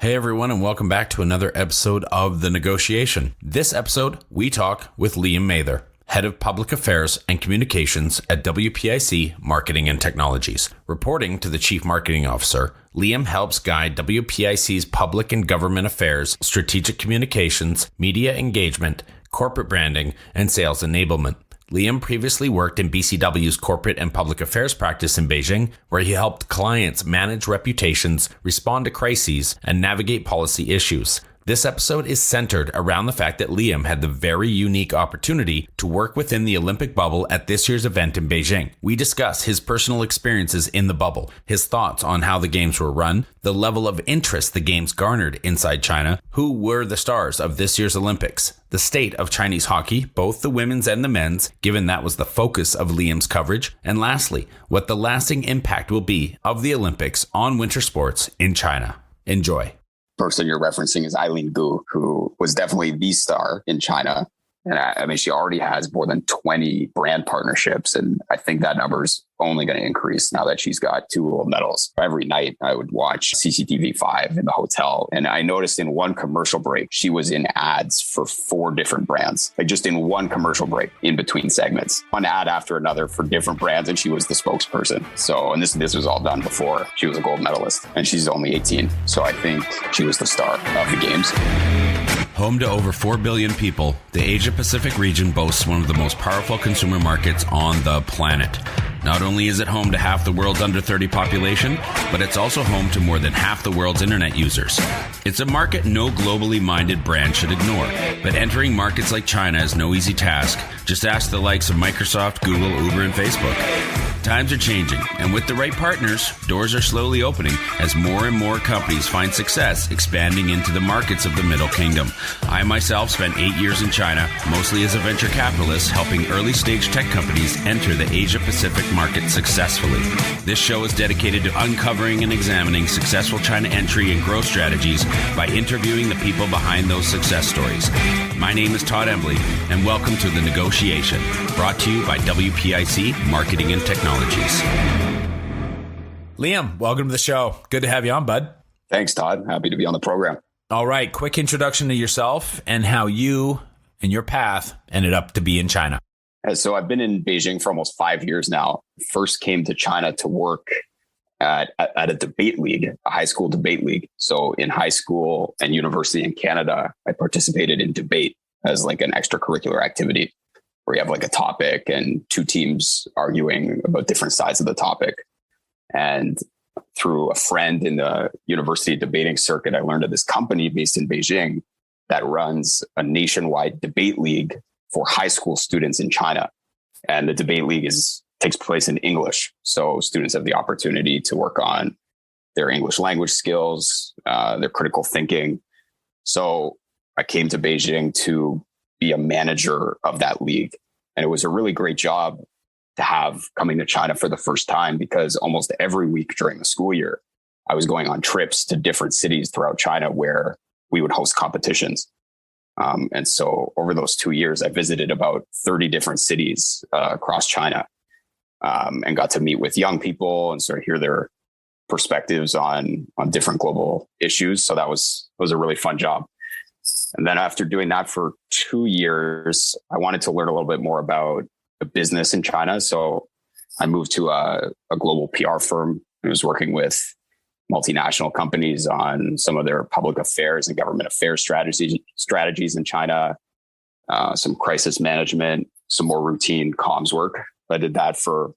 Hey everyone, and welcome back to another episode of The Negotiation. This episode, we talk with Liam Mather, Head of Public Affairs and Communications at WPIC Marketing Technologies. Reporting to the Chief Marketing Officer, Liam helps guide WPIC's public and government affairs, strategic communications, media engagement, corporate branding, and sales enablement. Liam previously worked in BCW's corporate and public affairs practice in Beijing, where he helped clients manage reputations, respond to crises, and navigate policy issues. This episode is centered around the fact that Liam had the very unique opportunity to work within the Olympic bubble at this year's event in Beijing. We discuss his personal experiences in the bubble, his thoughts on how the games were run, the level of interest the games garnered inside China, who were the stars of this year's Olympics, the state of Chinese hockey, both the women's and the men's, given that was the focus of Liam's coverage, and lastly, what the lasting impact will be of the Olympics on winter sports in China. Enjoy. Person you're referencing is Eileen Gu, who was definitely the star in China. And I mean, she already has more than 20 brand partnerships. And I think that number is only going to increase now that she's got 2 gold medals. Every night I would watch CCTV 5 in the hotel. And I noticed in one commercial break, she was in ads for 4 different brands, like just in one commercial break in between segments, one ad after another for different brands. And she was the spokesperson. So, and this was all done before she was a gold medalist, and she's only 18. So I think she was the star of the games. Home to over 4 billion people, the Asia-Pacific region boasts one of the most powerful consumer markets on the planet. Not only is it home to half the world's under 30 population, but it's also home to more than half the world's internet users. It's a market no globally minded brand should ignore, but entering markets like China is no easy task. Just ask the likes of Microsoft, Google, Uber, and Facebook. Times are changing, and with the right partners, doors are slowly opening as more and more companies find success expanding into the markets of the Middle Kingdom. I myself spent 8 years in China, mostly as a venture capitalist, helping early-stage tech companies enter the Asia-Pacific market successfully. This show is dedicated to uncovering and examining successful China entry and growth strategies by interviewing the people behind those success stories. My name is Todd Embley, and welcome to The Negotiation, brought to you by WPIC Marketing Technologies. Liam, welcome to the show. Good to have you on, bud. Thanks, Todd. Happy to be on the program. All right. Quick introduction to yourself and how you and your path ended up to be in China. So I've been in Beijing for almost 5 years now. First came to China to work at a debate league, a high school debate league. So in high school and university in Canada, I participated in debate as like an extracurricular activity, where you have like a topic and 2 teams arguing about different sides of the topic. And through a friend in the university debating circuit, I learned of this company based in Beijing that runs a nationwide debate league for high school students in China. And the debate league takes place in English. So students have the opportunity to work on their English language skills, their critical thinking. So I came to Beijing to be a manager of that league. And it was a really great job to have coming to China for the first time, because almost every week during the school year, I was going on trips to different cities throughout China where we would host competitions. And so over those 2 years, I visited about 30 different cities across China and got to meet with young people and sort of hear their perspectives on different global issues. So that was a really fun job. And then after doing that for 2 years, I wanted to learn a little bit more about the business in China. So I moved to a global PR firm who was working with multinational companies on some of their public affairs and government affairs strategies in China, some crisis management, some more routine comms work. I did that for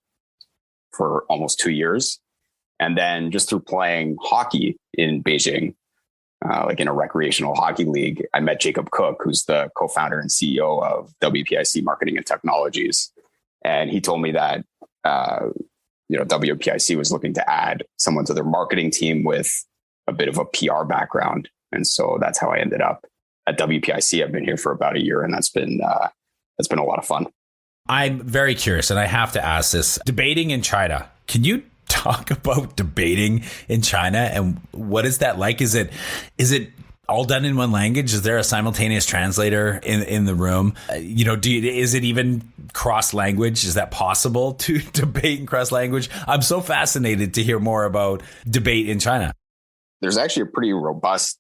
almost 2 years. And then just through playing hockey in Beijing, like in a recreational hockey league, I met Jacob Cook, who's the co-founder and CEO of WPIC Marketing Technologies. And he told me that, WPIC was looking to add someone to their marketing team with a bit of a PR background. And so that's how I ended up at WPIC. I've been here for about a year, and that's been a lot of fun. I'm very curious, and I have to ask this. Debating in China, can you talk about debating in China, and what is that like? Is it all done in one language? Is there a simultaneous translator in the room? Is it even cross language? Is that possible to debate in cross language? I'm so fascinated to hear more about debate in China. there's actually a pretty robust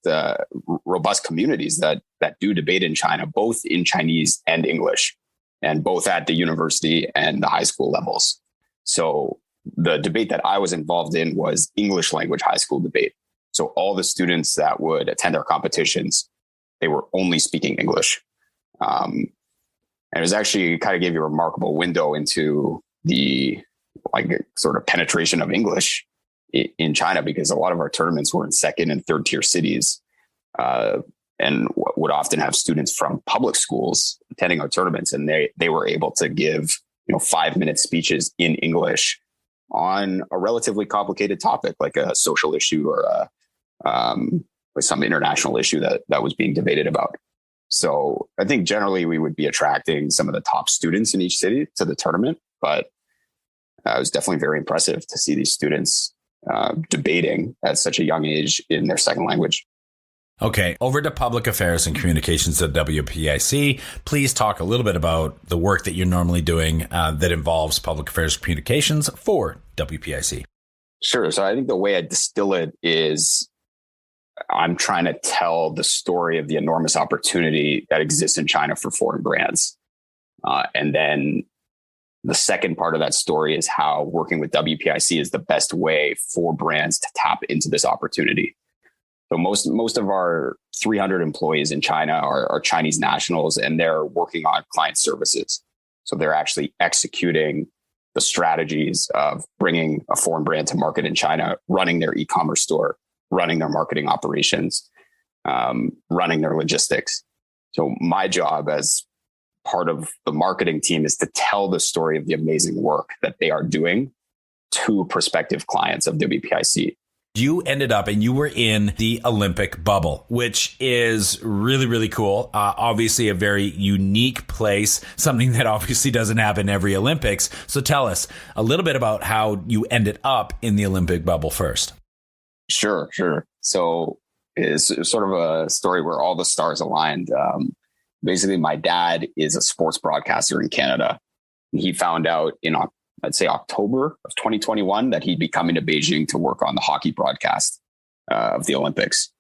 communities that do debate in China, both in Chinese and English, and both at the university and the high school levels. So the debate that I was involved in was English language high school debate. So all the students that would attend our competitions, they were only speaking English. And it was actually kind of gave you a remarkable window into the sort of penetration of English in China, because a lot of our tournaments were in second and third tier cities, and would often have students from public schools attending our tournaments. And they were able to give, 5-minute speeches in English on a relatively complicated topic, like a social issue or some international issue that was being debated about. So I think generally we would be attracting some of the top students in each city to the tournament, but it was definitely very impressive to see these students debating at such a young age in their second language. Okay, over to public affairs and communications at WPIC. Please talk a little bit about the work that you're normally doing that involves public affairs communications for WPIC. Sure. So I think the way I distill it is I'm trying to tell the story of the enormous opportunity that exists in China for foreign brands. And then the second part of that story is how working with WPIC is the best way for brands to tap into this opportunity. So most of our 300 employees in China are Chinese nationals, and they're working on client services. So they're actually executing the strategies of bringing a foreign brand to market in China, running their e-commerce store, running their marketing operations, running their logistics. So my job as part of the marketing team is to tell the story of the amazing work that they are doing to prospective clients of WPIC. You ended up and you were in the Olympic bubble, which is really, really cool. Obviously a very unique place, something that obviously doesn't happen every Olympics. So tell us a little bit about how you ended up in the Olympic bubble first. Sure. So it's sort of a story where all the stars aligned. Basically, my dad is a sports broadcaster in Canada. He found out in I'd say October of 2021 that he'd be coming to Beijing to work on the hockey broadcast of the Olympics.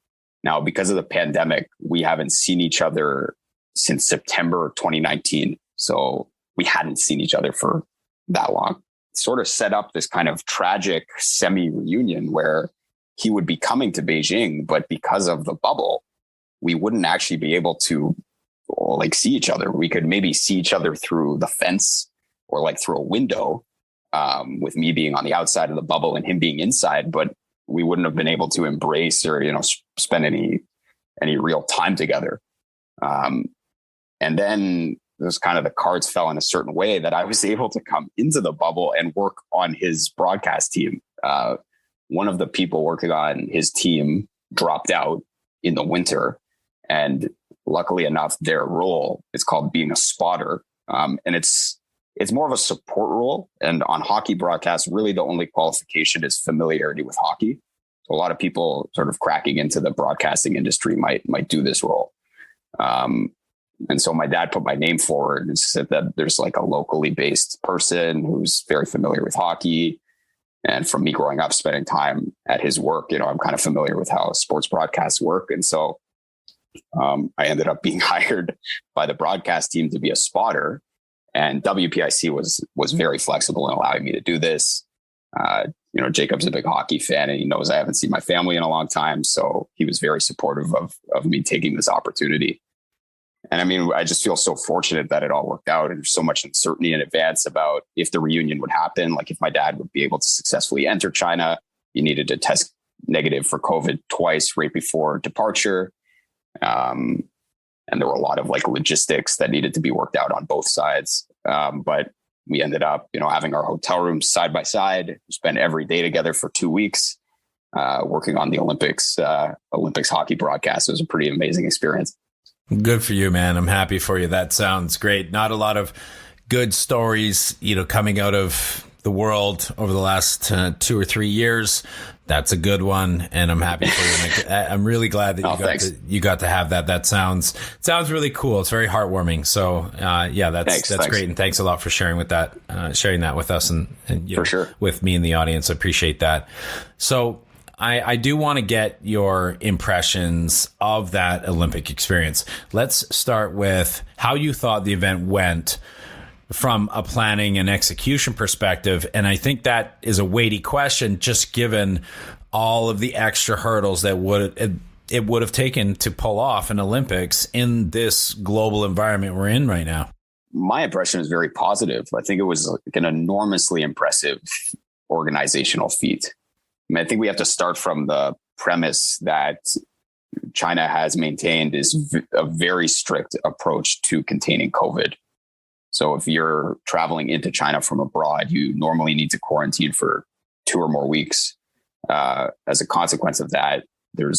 Now, because of the pandemic, we haven't seen each other since September of 2019. So we hadn't seen each other for that long. Sort of set up this kind of tragic semi-reunion where he would be coming to Beijing, but because of the bubble, we wouldn't actually be able to see each other. We could maybe see each other through the fence or through a window, with me being on the outside of the bubble and him being inside, but we wouldn't have been able to embrace or, spend any real time together. And then those kind of the cards fell in a certain way that I was able to come into the bubble and work on his broadcast team. One of the people working on his team dropped out in the winter, and luckily enough, their role is called being a spotter. And it's more of a support role. And on hockey broadcasts, really the only qualification is familiarity with hockey. So a lot of people sort of cracking into the broadcasting industry might do this role. And so my dad put my name forward and said that there's a locally based person who's very familiar with hockey. And from me growing up, spending time at his work, I'm kind of familiar with how sports broadcasts work. And so I ended up being hired by the broadcast team to be a spotter. And WPIC was very flexible in allowing me to do this. Jacob's a big hockey fan, and he knows I haven't seen my family in a long time. So he was very supportive of me taking this opportunity. And I mean, I just feel so fortunate that it all worked out. And there's so much uncertainty in advance about if the reunion would happen, if my dad would be able to successfully enter China. He needed to test negative for COVID twice right before departure. And there were a lot of logistics that needed to be worked out on both sides. But we ended up, having our hotel rooms side by side, spent every day together for 2 weeks, working on the Olympics hockey broadcast. It was a pretty amazing experience. Good for you, man. I'm happy for you. That sounds great. Not a lot of good stories, coming out of the world over the last 2 or 3 years. That's a good one, and I'm happy for you. I'm really glad that you got to have that. That sounds really cool. It's very heartwarming. So that's great, and thanks a lot for sharing that with us and for sure. with me and the audience. I appreciate that. So I do want to get your impressions of that Olympic experience. Let's start with how you thought the event went from a planning and execution perspective. And I think that is a weighty question, just given all of the extra hurdles that it would have taken to pull off an Olympics in this global environment we're in right now. My impression is very positive. I think it was like an enormously impressive organizational feat. I think we have to start from the premise that China has maintained is a very strict approach to containing COVID. So if you're traveling into China from abroad, you normally need to quarantine for 2 or more weeks. As a consequence of that, there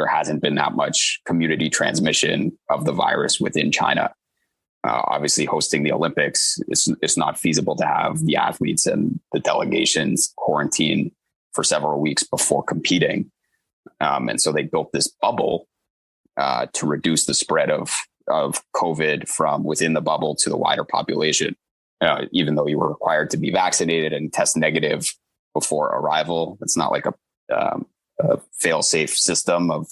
hasn't been that much community transmission of the virus within China. Obviously, hosting the Olympics, it's not feasible to have the athletes and the delegations quarantine for several weeks before competing. And so they built this bubble to reduce the spread of COVID from within the bubble to the wider population, even though you were required to be vaccinated and test negative before arrival. It's not like a fail-safe system of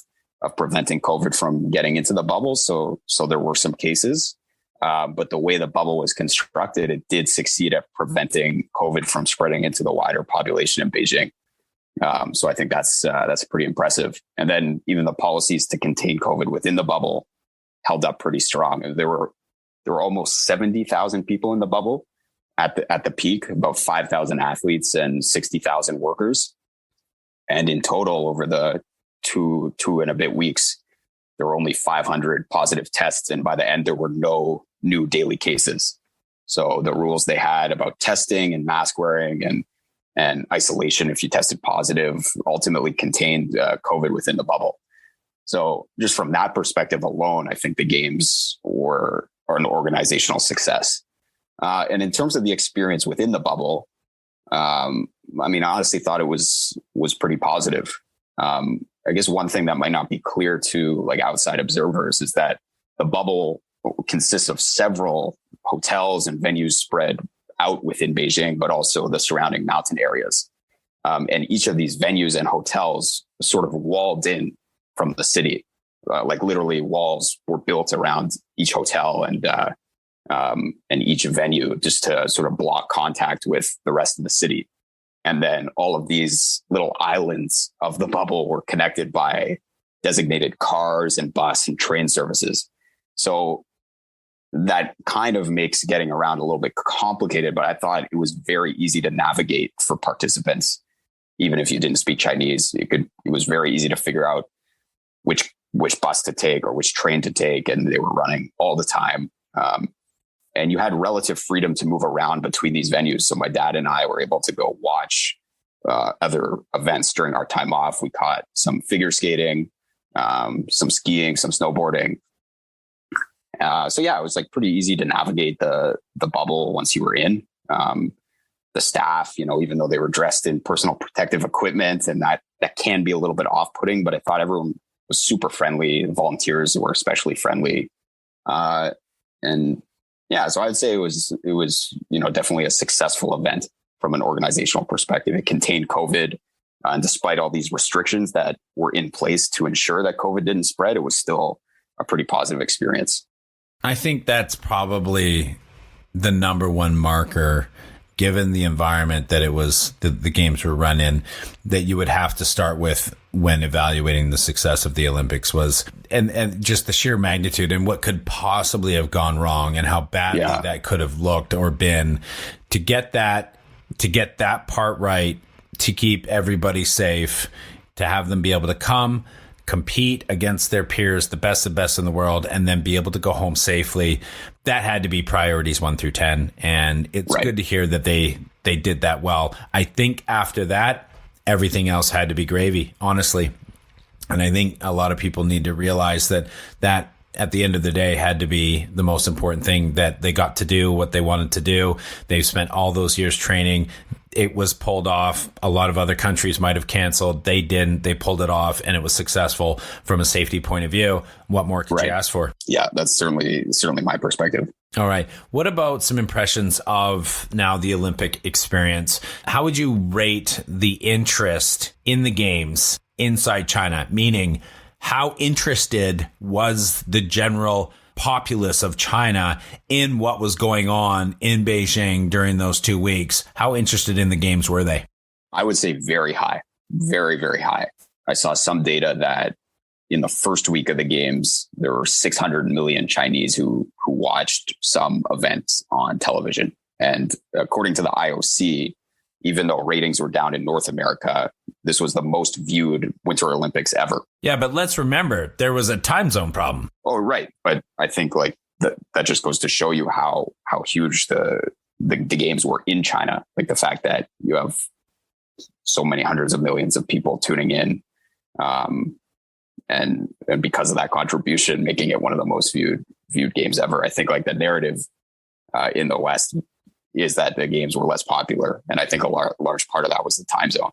preventing COVID from getting into the bubble. So there were some cases. But the way the bubble was constructed, it did succeed at preventing COVID from spreading into the wider population in Beijing. So I think that's pretty impressive. And then even the policies to contain COVID within the bubble held up pretty strong. There were almost 70,000 people in the bubble at the peak, about 5,000 athletes and 60,000 workers. And in total, over the two and a bit weeks, there were only 500 positive tests. And by the end, there were no new daily cases. So the rules they had about testing and mask wearing and isolation, if you tested positive, ultimately contained COVID within the bubble. So just from that perspective alone, I think the games are an organizational success. And in terms of the experience within the bubble, I honestly thought it was pretty positive. I guess one thing that might not be clear to like outside observers is that the bubble consists of several hotels and venues spread out within Beijing, but also the surrounding mountain areas. And each of these venues and hotels sort of walled in from the city. Like literally walls were built around each hotel and each venue just to sort of block contact with the rest of the city. And then all of these little islands of the bubble were connected by designated cars and bus and train services. So that kind of makes getting around a little bit complicated, but I thought it was very easy to navigate for participants. Even if you didn't speak Chinese, it was very easy to figure out which bus to take or which train to take. And they were running all the time. And you had relative freedom to move around between these venues. So my dad and I were able to go watch other events during our time off. We caught some figure skating, some skiing, some snowboarding. So yeah, it was like pretty easy to navigate the bubble once you were in. The staff, even though they were dressed in personal protective equipment, and that can be a little bit off-putting, but I thought everyone was super friendly. The volunteers were especially friendly. And yeah, so I'd say it was definitely a successful event from an organizational perspective. It contained COVID, and despite all these restrictions that were in place to ensure that COVID didn't spread, it was still a pretty positive experience. I think that's probably the number one marker, given the environment that it was, the games were run in, that you would have to start with when evaluating the success of the Olympics was, and just the sheer magnitude and what could possibly have gone wrong and how badly that could have looked or been. To get that part right, to keep everybody safe, to have them be able to come, compete against their peers, the best in the world, and then be able to go home safely. That had to be priorities 1 through 10. And it's good to hear that they did that well. I think after that, everything else had to be gravy, honestly. And I think a lot of people need to realize that at the end of the day had to be the most important thing, that they got to do what they wanted to do. They've spent all those years training. it was pulled off. A lot of other countries might have canceled. They didn't. They pulled it off, and it was successful from a safety point of view. What more could you ask for? Yeah, that's certainly my perspective. All right. What about some impressions of now the Olympic experience? How would you rate the interest in the games inside China? Meaning, how interested was the general populace of China in what was going on in Beijing during those 2 weeks? How interested in the games were they? I would say very high, very, very high. I saw some data that in the first week of the games, there were 600 million Chinese who watched some events on television. And according to the IOC, even though ratings were down in North America, this was the most viewed Winter Olympics ever. Yeah, but let's remember, there was a time zone problem. Oh, right. But I think that just goes to show you how huge the games were in China. Like the fact that you have so many hundreds of millions of people tuning in. And because of that contribution, making it one of the most viewed games ever. I think like the narrative in the West is that the games were less popular. And I think a large part of that was the time zone,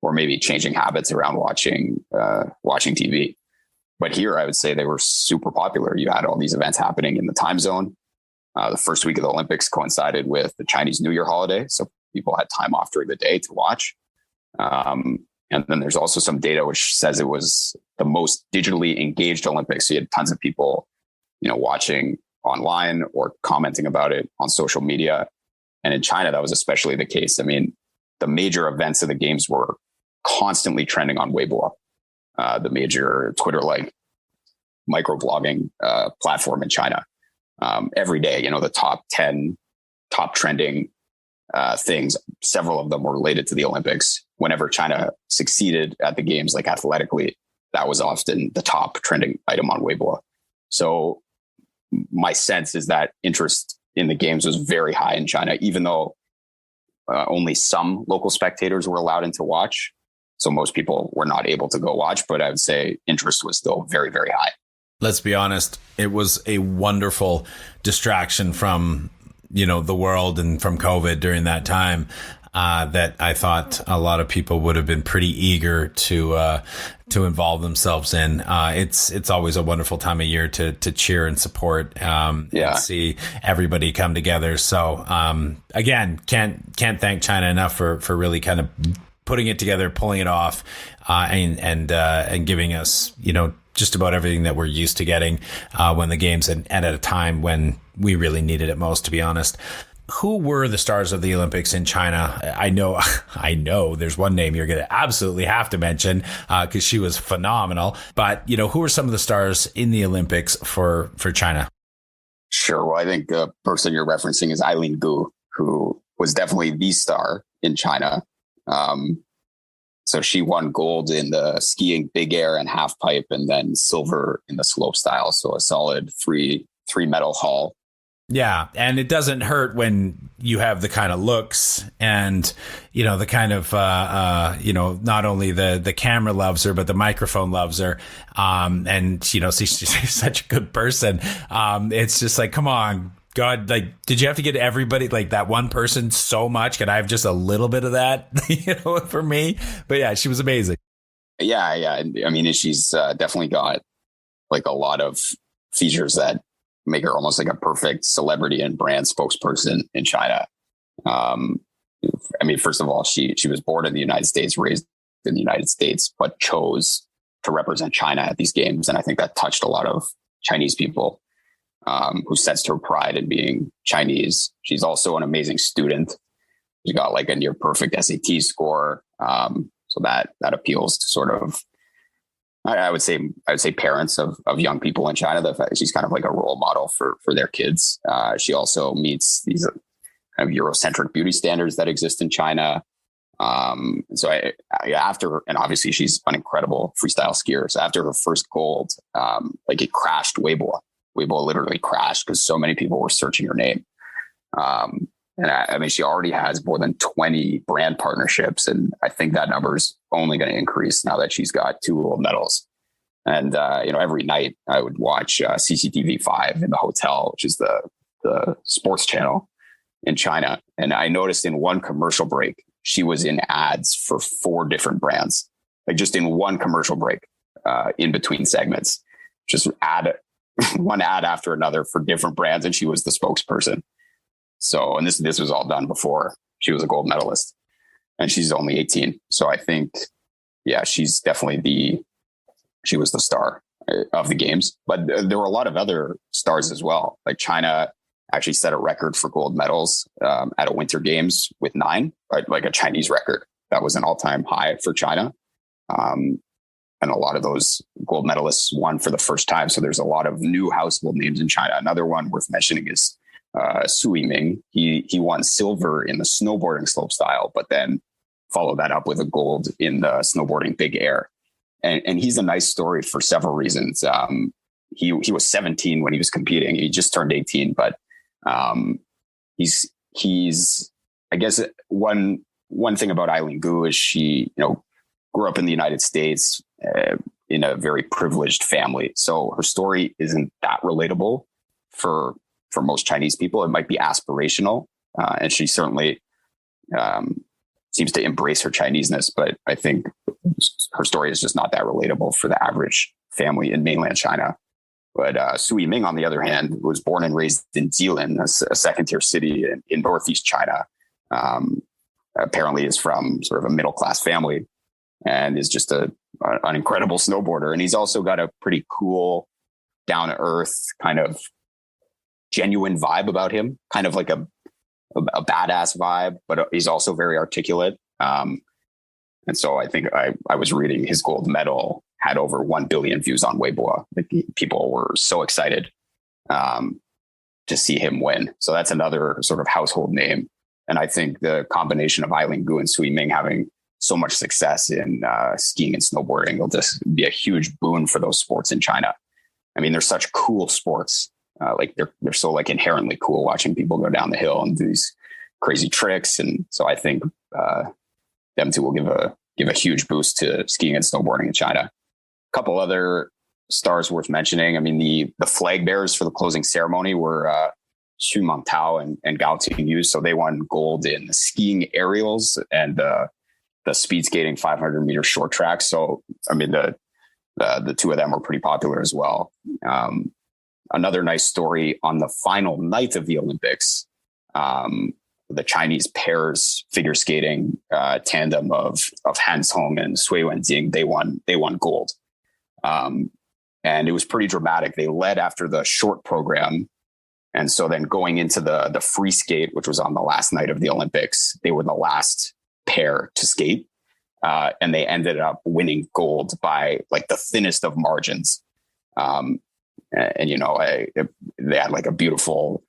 or maybe changing habits around watching TV. But here, I would say they were super popular. You had all these events happening in the time zone. The first week of the Olympics coincided with the Chinese New Year holiday, so people had time off during the day to watch. And then there's also some data which says it was the most digitally engaged Olympics. So you had tons of people, watching online or commenting about it on social media. And in China, that was especially the case. I mean, the major events of the games were constantly trending on Weibo, the major Twitter-like microblogging platform in China. Every day, the top 10 top trending things, several of them were related to the Olympics. Whenever China succeeded at the games, like athletically, that was often the top trending item on Weibo. So my sense is that interest in the games was very high in China, even though only some local spectators were allowed in to watch. So most people were not able to go watch, but I would say interest was still very, very high. Let's be honest. It was a wonderful distraction from the world and from COVID during that time, that I thought a lot of people would have been pretty eager to involve themselves in. It's always a wonderful time of year to cheer and support, and see everybody come together. So, again, can't thank China enough for really kind of putting it together, pulling it off, and giving us, just about everything that we're used to getting, when the games and at a time when we really needed it most, to be honest. Who were the stars of the Olympics in China? I know there's one name you're going to absolutely have to mention, because she was phenomenal. But, who are some of the stars in the Olympics for China? Sure. Well, I think the person you're referencing is Eileen Gu, who was definitely the star in China. So she won gold in the skiing big air and half pipe, and then silver in the slope style. So a solid three medal haul. Yeah. And it doesn't hurt when you have the kind of looks and, the kind of, not only the camera loves her, but the microphone loves her. And, she's such a good person. It's just like, come on, God, like, did you have to get everybody, like that one person so much? Could I have just a little bit of that, for me? But yeah, she was amazing. Yeah. I mean, she's definitely got like a lot of features that make her almost like a perfect celebrity and brand spokesperson in China. I mean, first of all, she was born in the United States, raised in the United States, but chose to represent China at these games. And I think that touched a lot of Chinese people, who sensed her pride in being Chinese. She's also an amazing student. She got like a near perfect SAT score. So that appeals to sort of, I would say parents of young people in China. The fact she's kind of like a role model for their kids. She also meets these kind of Eurocentric beauty standards that exist in China. So after, and obviously she's an incredible freestyle skier. So after her first gold, like it crashed Weibo. Weibo literally crashed because so many people were searching her name. And I mean, she already has more than 20 brand partnerships. And I think that number is only going to increase now that she's got 2 gold medals. And, every night I would watch CCTV 5 in the hotel, which is the sports channel in China. And I noticed in one commercial break, she was in ads for 4 different brands, like just in one commercial break, in between segments, just one ad after another for different brands. And she was the spokesperson. So, and this was all done before she was a gold medalist, and she's only 18. So I think, yeah, she's definitely she was the star of the games. But there were a lot of other stars as well. Like China actually set a record for gold medals at a Winter Games with 9, right? Like a Chinese record. That was an all-time high for China. And a lot of those gold medalists won for the first time. So there's a lot of new household names in China. Another one worth mentioning is Sui Ming. He won silver in the snowboarding slopestyle, but then followed that up with a gold in the snowboarding big air. And he's a nice story for several reasons. He was 17 when he was competing. He just turned 18, but he's I guess one thing about Eileen Gu is she, grew up in the United States in a very privileged family. So her story isn't that relatable for most Chinese people. It might be aspirational, and she certainly seems to embrace her Chineseness, but I think her story is just not that relatable for the average family in mainland China. But Sui Ming, on the other hand, was born and raised in Jilin, a second-tier city in northeast China. Apparently is from sort of a middle-class family and is just an incredible snowboarder. And he's also got a pretty cool, down-to-earth, kind of genuine vibe about him, kind of like a badass vibe, but he's also very articulate. And so I think I was reading his gold medal had over 1 billion views on Weibo. Like, people were so excited to see him win. So that's another sort of household name. And I think the combination of Eileen Gu and Sui Ming having so much success in skiing and snowboarding will just be a huge boon for those sports in China. I mean, they're such cool sports. Like they're so like inherently cool, watching people go down the hill and do these crazy tricks. And so I think them two will give a huge boost to skiing and snowboarding in China. A couple other stars worth mentioning. I mean, the flag bearers for the closing ceremony were Xu Mengtao and Gao Tingyu. So they won gold in the skiing aerials and the speed skating 500 meter short track. So, I mean, the two of them were pretty popular as well. Another nice story on the final night of the Olympics, the Chinese pairs figure skating tandem of Han Cong and Sui Wenjing, they won gold. And it was pretty dramatic. They led after the short program. And so then going into the free skate, which was on the last night of the Olympics, they were the last pair to skate. And they ended up winning gold by like the thinnest of margins. And they had like a beautiful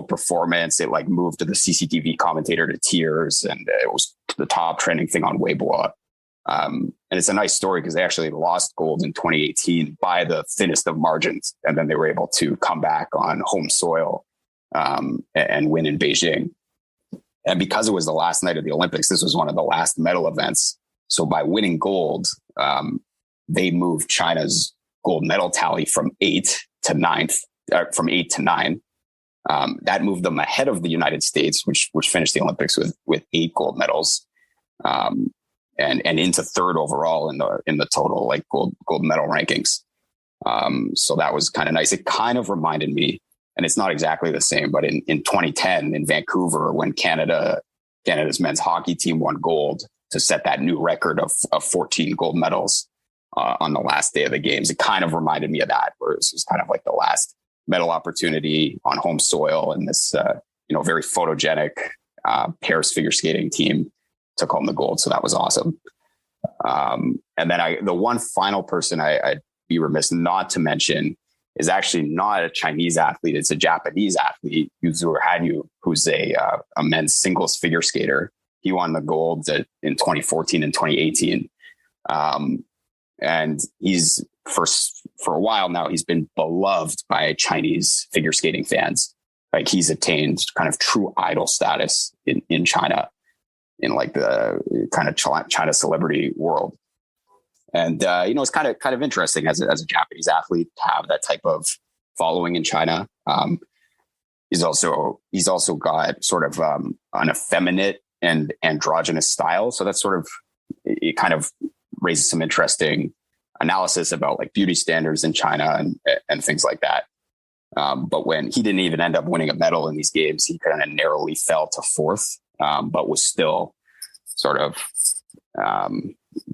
performance. It like moved to the CCTV commentator to tears, and it was the top trending thing on Weibo. And it's a nice story because they actually lost gold in 2018 by the thinnest of margins. And then they were able to come back on home soil and win in Beijing. And because it was the last night of the Olympics, this was one of the last medal events. So by winning gold, they moved China's gold medal tally from 8 to 9. That moved them ahead of the United States, which finished the Olympics with 8 gold medals, and into third overall in the total like gold medal rankings. So that was kind of nice. It kind of reminded me, and it's not exactly the same, but in 2010 in Vancouver, when Canada's men's hockey team won gold to set that new record of 14 gold medals on the last day of the games, it kind of reminded me of that, where it was kind of like the last medal opportunity on home soil, and this very photogenic pairs figure skating team took home the gold. So that was awesome. And then the one final person I'd be remiss not to mention is actually not a Chinese athlete. It's a Japanese athlete, Yuzuru Hanyu, who's a men's singles figure skater. He won the gold in 2014 and 2018. And he's for a while now, he's been beloved by Chinese figure skating fans. Like, he's attained kind of true idol status in China, in like the kind of China celebrity world. And, it's kind of interesting as a Japanese athlete to have that type of following in China. He's also got sort of an effeminate and androgynous style. So that's sort of, it kind of raises some interesting analysis about like beauty standards in China and things like that. But when he didn't even end up winning a medal in these games, he kind of narrowly fell to fourth, but was still sort of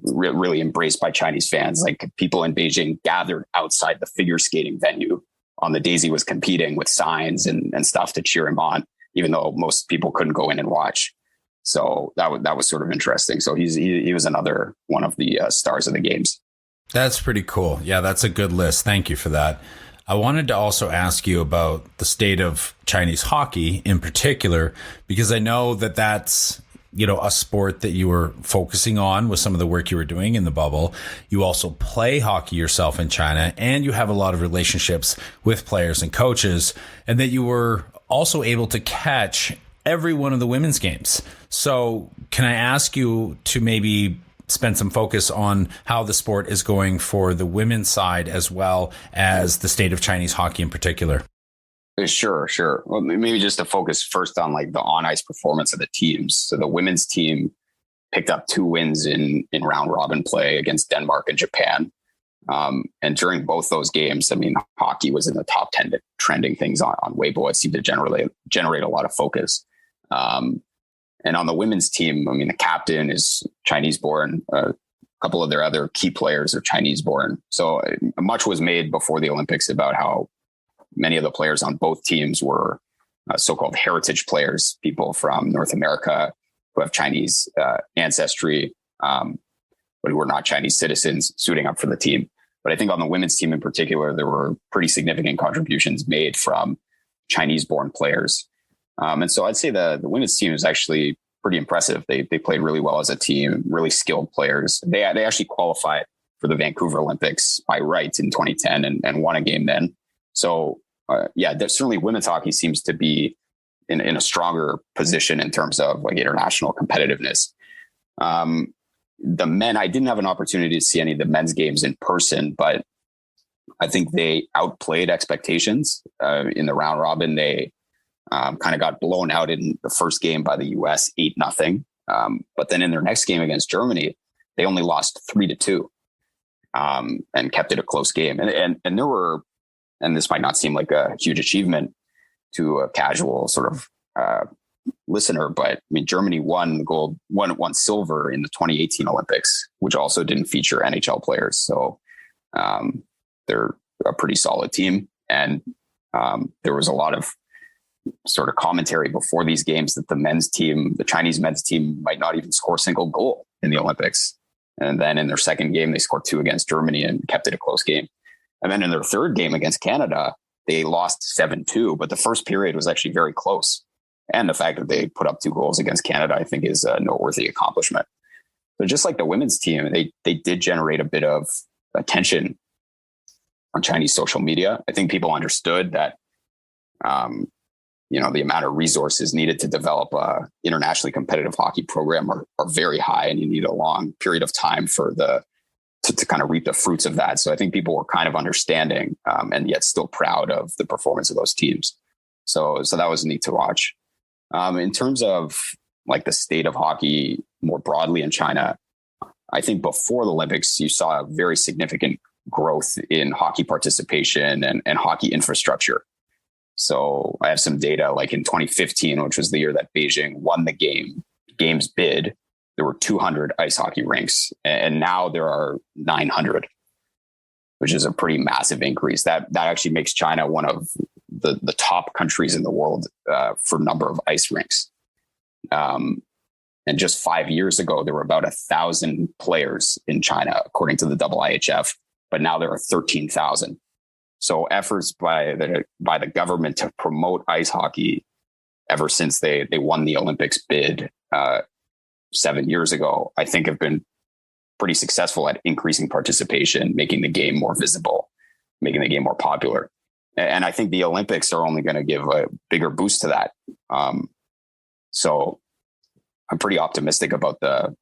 really embraced by Chinese fans. Like people in Beijing gathered outside the figure skating venue on the days he was competing with signs and stuff to cheer him on, even though most people couldn't go in and watch. So that was sort of interesting. So he was another one of the stars of the games. That's pretty cool. Yeah, that's a good list. Thank you for that. I wanted to also ask you about the state of Chinese hockey in particular, because I know that that's, a sport that you were focusing on with some of the work you were doing in the bubble. You also play hockey yourself in China, and you have a lot of relationships with players and coaches, and that you were also able to catch every one of the women's games. So can I ask you to maybe spend some focus on how the sport is going for the women's side as well as the state of Chinese hockey in particular? Sure. Well, maybe just to focus first on like the on ice performance of the teams. So the women's team picked up 2 wins in round robin play against Denmark and Japan. And during both those games, I mean, hockey was in the top 10 trending things on Weibo. It seemed to generate a lot of focus. And on the women's team, I mean, the captain is Chinese born. A couple of their other key players are Chinese born. So much was made before the Olympics about how many of the players on both teams were so-called heritage players, people from North America who have Chinese ancestry, but who were not Chinese citizens suiting up for the team. But I think on the women's team in particular, there were pretty significant contributions made from Chinese-born players. And so I'd say the women's team is actually pretty impressive. They played really well as a team, really skilled players. They actually qualified for the Vancouver Olympics by right in 2010 and won a game then. So certainly women's hockey seems to be in a stronger position in terms of like international competitiveness. The men, I didn't have an opportunity to see any of the men's games in person, but I think they outplayed expectations in the round robin. They kind of got blown out in the first game by the US 8-0. But then in their next game against Germany, they only lost 3-2 and kept it a close game. And there were, and this might not seem like a huge achievement to a casual sort of listener, but I mean, Germany won silver in the 2018 Olympics, which also didn't feature NHL players. So they're a pretty solid team. And there was a lot of sort of commentary before these games that the Chinese men's team might not even score a single goal in the Olympics. And then in their second game, they scored 2 against Germany and kept it a close game. And then in their third game against Canada, they lost 7-2, but the first period was actually very close. And the fact that they put up 2 goals against Canada, I think, is a noteworthy accomplishment. But just like the women's team, they did generate a bit of attention on Chinese social media. I think people understood that, the amount of resources needed to develop a internationally competitive hockey program are very high, and you need a long period of time to kind of reap the fruits of that. So I think people were kind of understanding and yet still proud of the performance of those teams. So that was neat to watch. In terms of like the state of hockey more broadly in China, I think before the Olympics, you saw a very significant growth in hockey participation and hockey infrastructure. So I have some data like in 2015, which was the year that Beijing won the games bid, there were 200 ice hockey rinks, and now there are 900, which is a pretty massive increase. That actually makes China one of the top countries in the world for number of ice rinks. And just 5 years ago, there were about 1,000 players in China, according to the IIHF, but now there are 13,000. So efforts by the government to promote ice hockey ever since they won the Olympics bid 7 years ago, I think have been pretty successful at increasing participation, making the game more visible, making the game more popular. And I think the Olympics are only going to give a bigger boost to that. So I'm pretty optimistic about the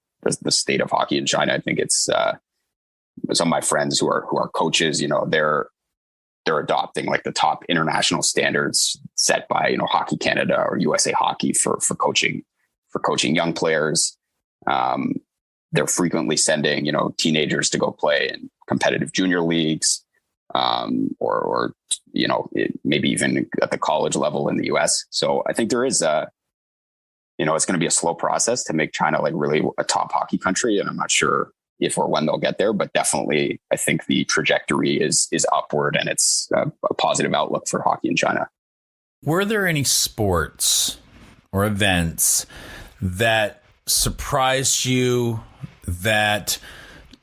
state of hockey in China. I think it's some of my friends who are coaches, they're adopting like the top international standards set by, Hockey Canada or USA Hockey for coaching for coaching young players. They're frequently sending, teenagers to go play in competitive junior leagues, or maybe even at the college level in the US. So I think there is it's going to be a slow process to make China like really a top hockey country. And I'm not sure if or when they'll get there, but definitely I think the trajectory is upward, and it's a positive outlook for hockey in China. Were there any sports or events that surprised you, that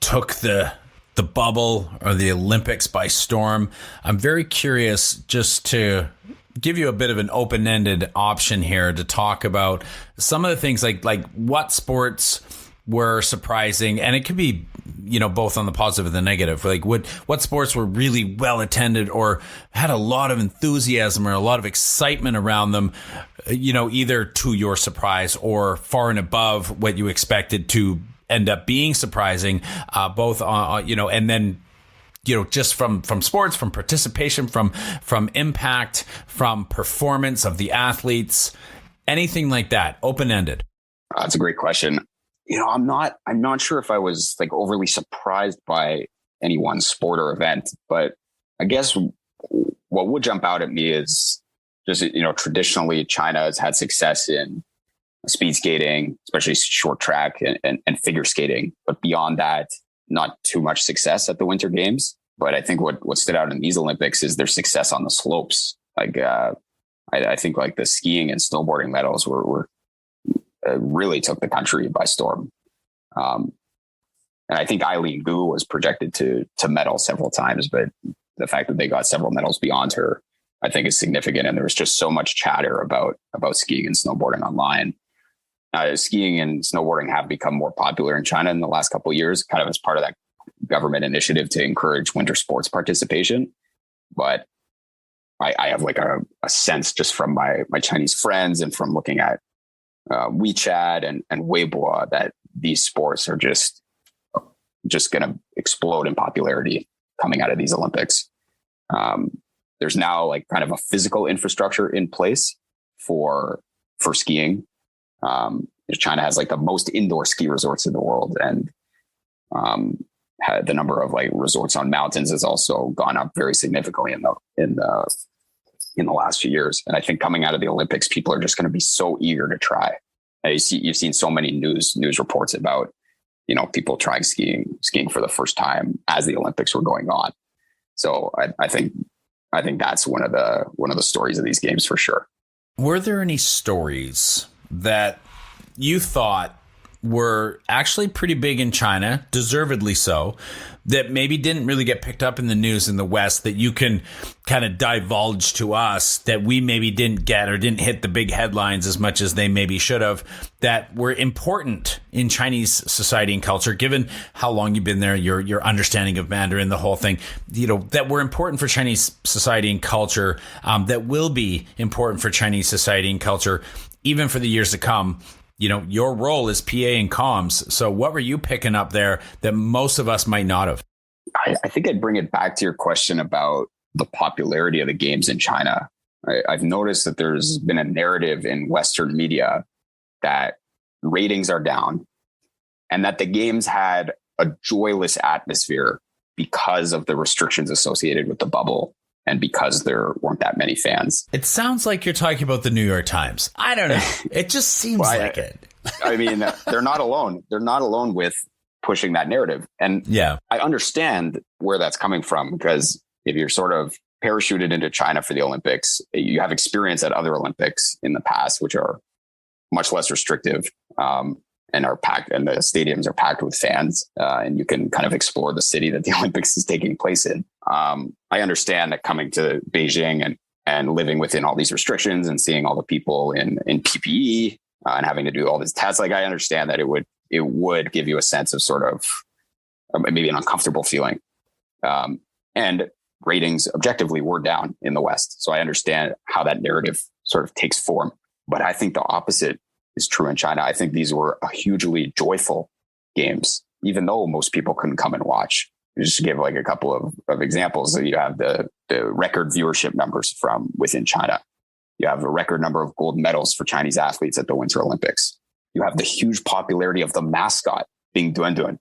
took the bubble or the Olympics by storm? I'm very curious, just to give you a bit of an open-ended option here to talk about some of the things like what sports were surprising, and it could be, both on the positive and the negative. Like what sports were really well attended or had a lot of enthusiasm or a lot of excitement around them, either to your surprise or far and above what you expected to end up being surprising, both on, and then, just from sports, from participation, from impact, from performance of the athletes, anything like that, open-ended. That's a great question. I'm not sure if I was like overly surprised by any one sport or event, but I guess what would jump out at me is just, traditionally China has had success in speed skating, especially short track and figure skating. But beyond that, not too much success at the Winter Games. But I think what stood out in these Olympics is their success on the slopes. Like I think like the skiing and snowboarding medals were really took the country by storm. And I think Eileen Gu was projected to medal several times, but the fact that they got several medals beyond her, I think is significant. And there was just so much chatter about skiing and snowboarding online. Skiing and snowboarding have become more popular in China in the last couple of years, kind of as part of that government initiative to encourage winter sports participation. But I have like a sense just from my Chinese friends and from looking at WeChat and Weibo that these sports are just going to explode in popularity coming out of these Olympics. There's now like kind of a physical infrastructure in place for skiing. China has like the most indoor ski resorts in the world, and the number of like resorts on mountains has also gone up very significantly in the last few years. And I think coming out of the Olympics, people are just going to be so eager to try. You've seen so many news reports about, people trying skiing for the first time as the Olympics were going on. So I think that's one of the stories of these games for sure. Were there any stories that you thought were actually pretty big in China, deservedly so, that maybe didn't really get picked up in the news in the West, that you can kind of divulge to us that we maybe didn't get or didn't hit the big headlines as much as they maybe should have, that were important in Chinese society and culture, given how long you've been there, your understanding of Mandarin, the whole thing, that were important for Chinese society and culture, that will be important for Chinese society and culture, even for the years to come. Your role is PA and comms. So what were you picking up there that most of us might not have? I think I'd bring it back to your question about the popularity of the games in China. I've noticed that there's been a narrative in Western media that ratings are down and that the games had a joyless atmosphere because of the restrictions associated with the bubble and because there weren't that many fans. It sounds like you're talking about the New York Times. I don't know. It just seems like it. I mean, they're not alone. They're not alone with pushing that narrative. And yeah, I understand where that's coming from, because if you're sort of parachuted into China for the Olympics, you have experience at other Olympics in the past, which are much less restrictive, and are packed, and the stadiums are packed with fans, and you can kind of explore the city that the Olympics is taking place in. I understand that coming to Beijing and living within all these restrictions and seeing all the people in PPE and having to do all these tests, like I understand that it would give you a sense of sort of maybe an uncomfortable feeling. And ratings objectively were down in the West. So I understand how that narrative sort of takes form. But I think the opposite is true in China. I think these were a hugely joyful games, even though most people couldn't come and watch. Just to give like a couple of examples, you have the record viewership numbers from within China. You have a record number of gold medals for Chinese athletes at the Winter Olympics. You have the huge popularity of the mascot being Duan Duan.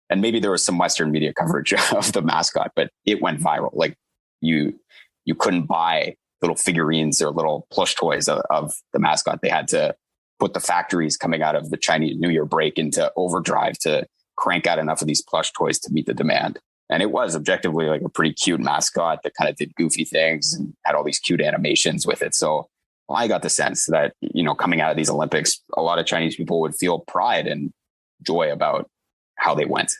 And maybe there was some Western media coverage of the mascot, but it went viral. Like you couldn't buy little figurines or little plush toys of the mascot. They had to put the factories coming out of the Chinese New Year break into overdrive to crank out enough of these plush toys to meet the demand. And it was objectively like a pretty cute mascot that kind of did goofy things and had all these cute animations with it. So I got the sense that, coming out of these Olympics, a lot of Chinese people would feel pride and joy about how they went.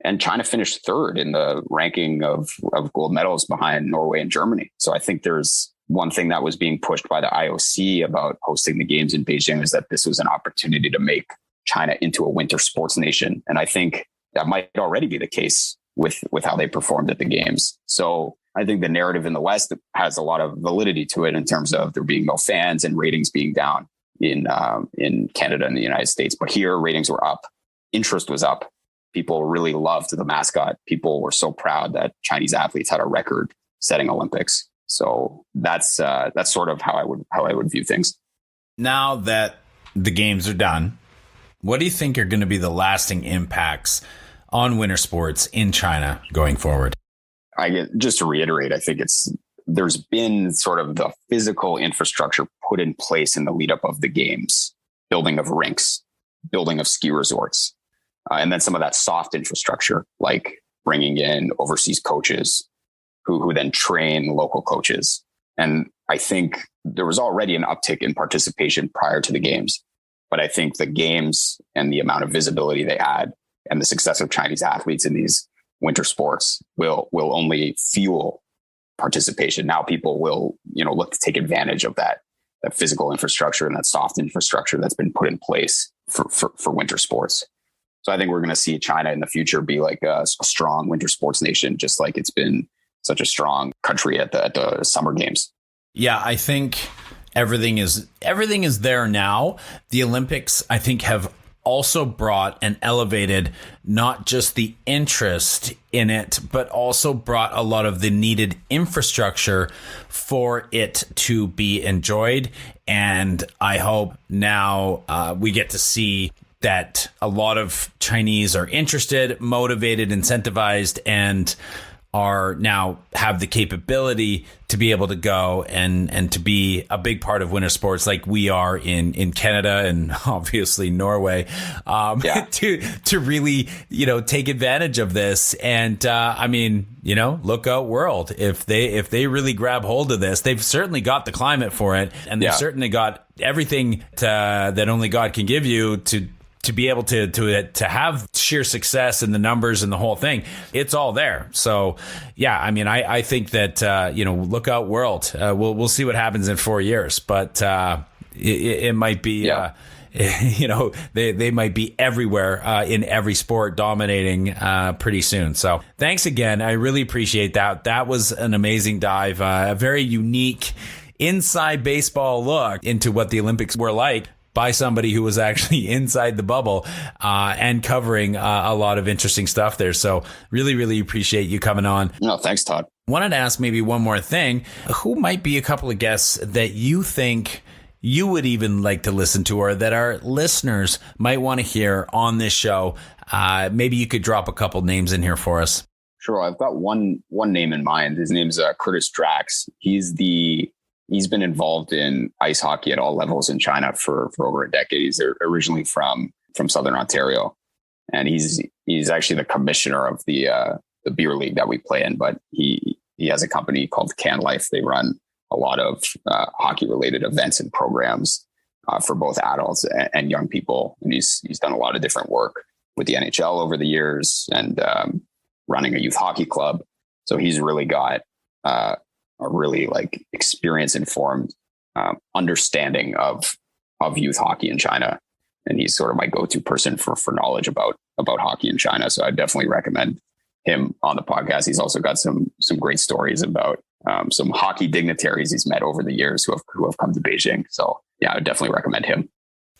And China finished third in the ranking of gold medals behind Norway and Germany. So I think there's one thing that was being pushed by the IOC about hosting the games in Beijing is that this was an opportunity to make China into a winter sports nation. And I think that might already be the case with how they performed at the games. So I think the narrative in the West has a lot of validity to it in terms of there being no fans and ratings being down in Canada and the United States. But here ratings were up. Interest was up. People really loved the mascot. People were so proud that Chinese athletes had a record-setting Olympics. So that's sort of how I would view things. Now that the games are done, what do you think are going to be the lasting impacts on winter sports in China going forward? Just to reiterate, I think there's been sort of the physical infrastructure put in place in the lead up of the games, building of rinks, building of ski resorts, and then some of that soft infrastructure, like bringing in overseas coaches who then train local coaches. And I think there was already an uptick in participation prior to the games, but I think the games and the amount of visibility they had and the success of Chinese athletes in these winter sports will only fuel participation. Now people will, look to take advantage of that physical infrastructure and that soft infrastructure that's been put in place for winter sports. So I think we're going to see China in the future be like a strong winter sports nation, just like it's been such a strong country at the summer games. Yeah, I think everything is there now. The Olympics, I think, have also brought and elevated not just the interest in it, but also brought a lot of the needed infrastructure for it to be enjoyed. And I hope now we get to see that a lot of Chinese are interested, motivated, incentivized, and are now have the capability to be able to go and to be a big part of winter sports like we are in Canada and obviously Norway, to really, take advantage of this. And look out world. If they really grab hold of this, they've certainly got the climate for it, and they've certainly got everything that only God can give you to be able to have sheer success in the numbers and the whole thing. It's all there. So, yeah, I think that, look out world. We'll see what happens in 4 years, but it might be, they might be everywhere in every sport, dominating pretty soon. So thanks again. I really appreciate that. That was an amazing dive, a very unique inside baseball look into what the Olympics were like by somebody who was actually inside the bubble and covering a lot of interesting stuff there. So really, really appreciate you coming on. No, thanks, Todd. Wanted to ask maybe one more thing. Who might be a couple of guests that you think you would even like to listen to, or that our listeners might want to hear on this show? Maybe you could drop a couple names in here for us. Sure. I've got one name in mind. His name's Curtis Drax. He's been involved in ice hockey at all levels in China for over a decade. He's originally from Southern Ontario, and he's actually the commissioner of the beer league that we play in. But he has a company called Can Life. They run a lot of hockey related events and programs for both adults and young people. And he's done a lot of different work with the NHL over the years and running a youth hockey club. So he's really got a really experience informed understanding of youth hockey in China. And he's sort of my go-to person for knowledge about hockey in China. So I definitely recommend him on the podcast. He's also got some great stories about some hockey dignitaries he's met over the years who have come to Beijing. So yeah, I would definitely recommend him.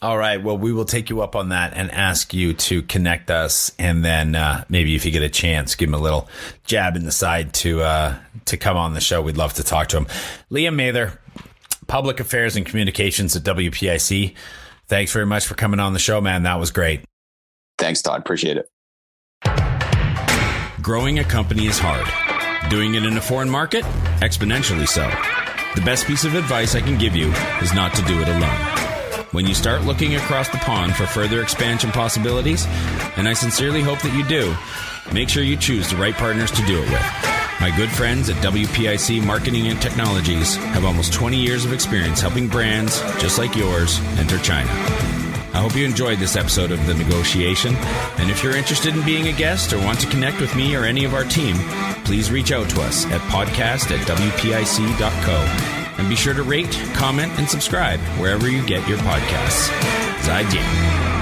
All right. Well, we will take you up on that and ask you to connect us. And then maybe if you get a chance, give him a little jab in the side to come on the show. We'd love to talk to him. Liam Mather, Public Affairs and Communications at WPIC. Thanks very much for coming on the show, man. That was great. Thanks, Todd. Appreciate it. Growing a company is hard. Doing it in a foreign market? Exponentially so. The best piece of advice I can give you is not to do it alone. When you start looking across the pond for further expansion possibilities, and I sincerely hope that you do, make sure you choose the right partners to do it with. My good friends at WPIC Marketing and Technologies have almost 20 years of experience helping brands, just like yours, enter China. I hope you enjoyed this episode of The Negotiation, and if you're interested in being a guest or want to connect with me or any of our team, please reach out to us at podcast@wpic.co, and be sure to rate, comment, and subscribe wherever you get your podcasts. 再见.